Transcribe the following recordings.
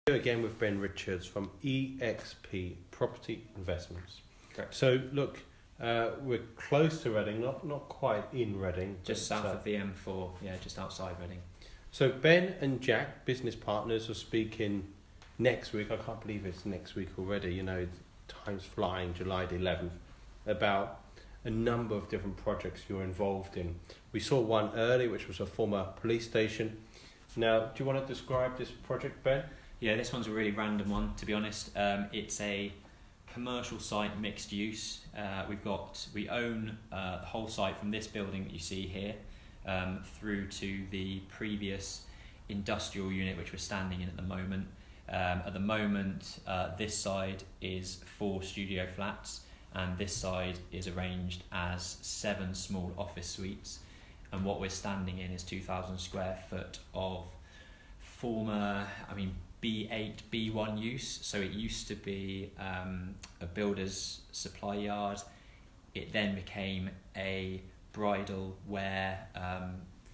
Here again with Ben Richards from EXP Property Investments. Correct. So look, we're close to Reading, not quite in Reading. Just south of the M4, just outside Reading. So Ben and Jack, business partners, are speaking next week. I can't believe it's next week already. You know, time's flying, July the 11th, about a number of different projects you're involved in. We saw one early, which was a former police station. Now, do you want to describe this project, Ben? Yeah, this one's a really random one, to be honest. It's a commercial site, mixed use. We own the whole site from this building that you see here through to the previous industrial unit which we're standing in at the moment. At the moment, this side is 4 studio flats, and this side is arranged as 7 small office suites. And what we're standing in is 2,000 square foot of former, B8, B1 use. So it used to be a builder's supply yard. It then became a bridal wear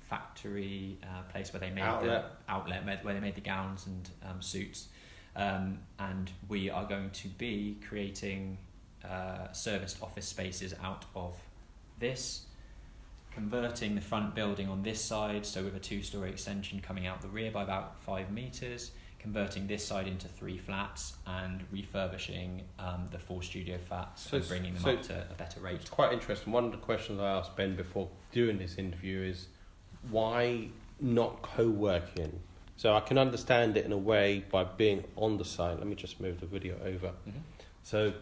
factory place where they made where they made the gowns and suits. And we are going to be creating serviced office spaces out of this, converting the front building on this side, so with a 2-story extension coming out the rear by about 5 metres, converting this side into 3 flats, and refurbishing the 4 studio flats and bringing them up to a better rate. It's quite interesting. One of the questions I asked Ben before doing this interview is, why not co-working? So I can understand it in a way by being on the site. Let me just move the video over. Mm-hmm. So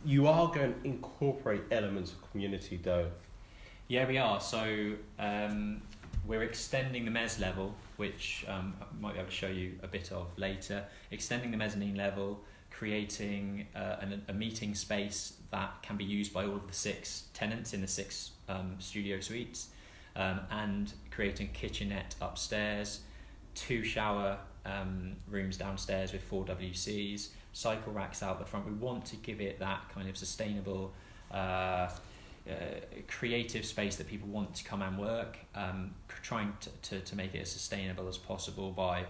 you are going to incorporate elements of community though. Yeah, we are. So we're extending the mezz level, which I might be able to show you a bit of later. Extending the mezzanine level, creating a meeting space that can be used by all of the 6 tenants in the 6 studio suites, and creating a kitchenette upstairs, 2 shower rooms downstairs with 4 WCs, cycle racks out the front. We want to give it that kind of sustainable, creative space that people want to come and work, trying to make it as sustainable as possible by,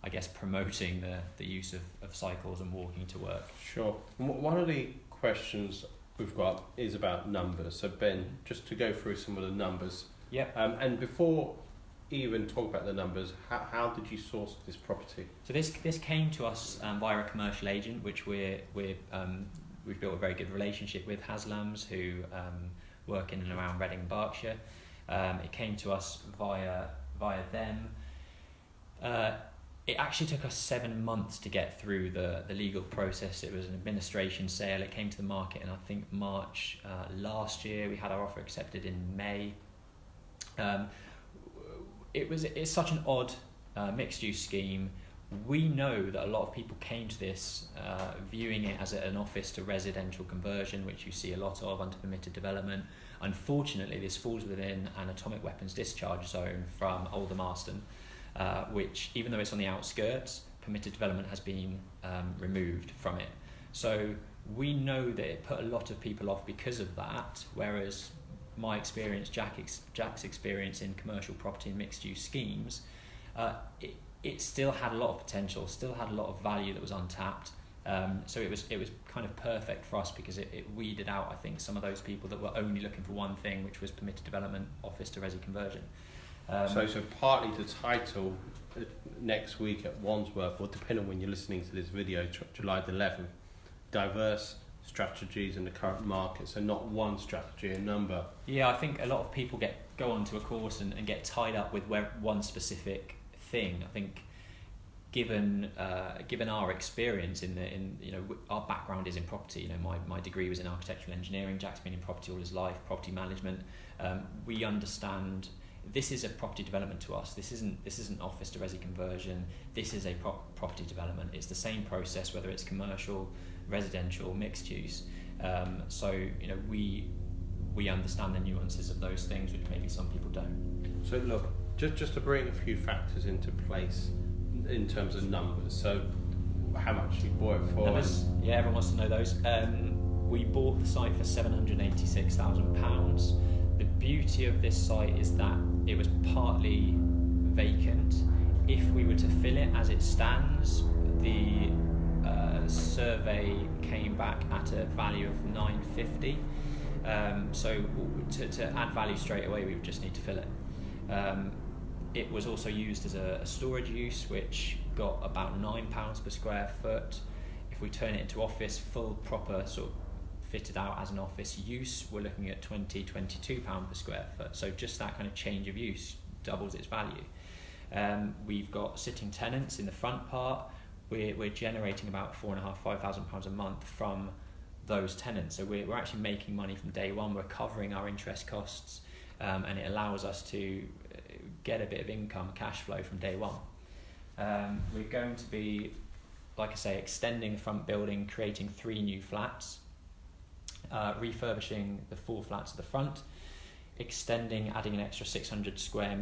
I guess, promoting the use of cycles and walking to work. Sure. One of the questions we've got is about numbers. So Ben, just to go through some of the numbers. Yep. And before even talk about the numbers, how did you source this property? So this came to us via a commercial agent, which we've built a very good relationship with, Haslams, who work in and around Reading, Berkshire. It came to us via them. It actually took us 7 months to get through the legal process. It was an administration sale. It came to the market in, I think, March last year. We had our offer accepted in May. It's such an odd mixed-use scheme. We know that a lot of people came to this viewing it as an office to residential conversion, which you see a lot of under permitted development. Unfortunately, this falls within an atomic weapons discharge zone from Aldermaston, which, even though it's on the outskirts, permitted development has been removed from it. So we know that it put a lot of people off because of that, whereas my experience, Jack's experience in commercial property and mixed-use schemes, it still had a lot of potential, still had a lot of value that was untapped. So it was kind of perfect for us because it weeded out, I think, some of those people that were only looking for one thing, which was permitted development, office to resi conversion. So partly the title next week at Wandsworth, or depending on when you're listening to this video, July the 11th, diverse strategies in the current market, so not one strategy, a number. Yeah, I think a lot of people go onto a course and get tied up with one specific thing. I think given our experience in our background is in property. My degree was in architectural engineering. Jack's been in property all his life, property management. We understand this is a property development to us. This isn't office to resi conversion. This is a property development. It's the same process whether it's commercial, residential, mixed use. So we understand the nuances of those things, which maybe some people don't. So look, just to bring a few factors into place in terms of numbers. So how much you bought it for? Numbers, yeah, everyone wants to know those. We bought the site for £786,000. The beauty of this site is that it was partly vacant. If we were to fill it as it stands survey came back at a value of 950. So to add value straight away, we would just need to fill it. It was also used as a storage use, which got about £9 per square foot. If we turn it into office, full proper sort of fitted out as an office use, we're looking at £22 per square foot. So just that kind of change of use doubles its value. We've got sitting tenants in the front part. We're generating about £4,500 a month from those tenants. So we're actually making money from day one. We're covering our interest costs, and it allows us to get a bit of income, cash flow from day one. We're going to be, like I say, extending the front building, creating 3 new flats, refurbishing the 4 flats at the front, extending, adding an extra 600 square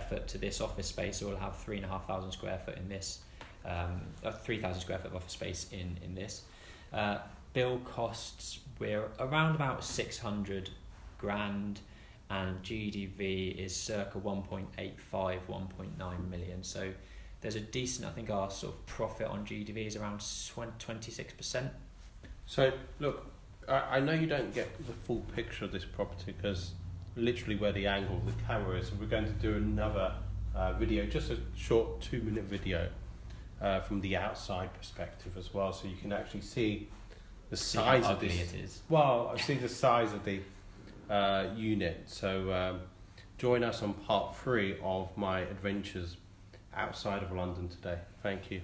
foot to this office space, so we'll have 3,500 square foot in this, 3,000 square foot of office space in this. Build costs, we're around about 600 grand, and GDV is circa 1.85, 1.9 million. So there's a decent, I think our sort of profit on GDV is around 26%. So look, I know you don't get the full picture of this property because literally where the angle of the camera is. So we're going to do another video, just a short 2-minute video from the outside perspective as well, so you can actually see the size of this. It is. Well, I see the size of the unit. So join us on part 3 of my adventures outside of London today. Thank you.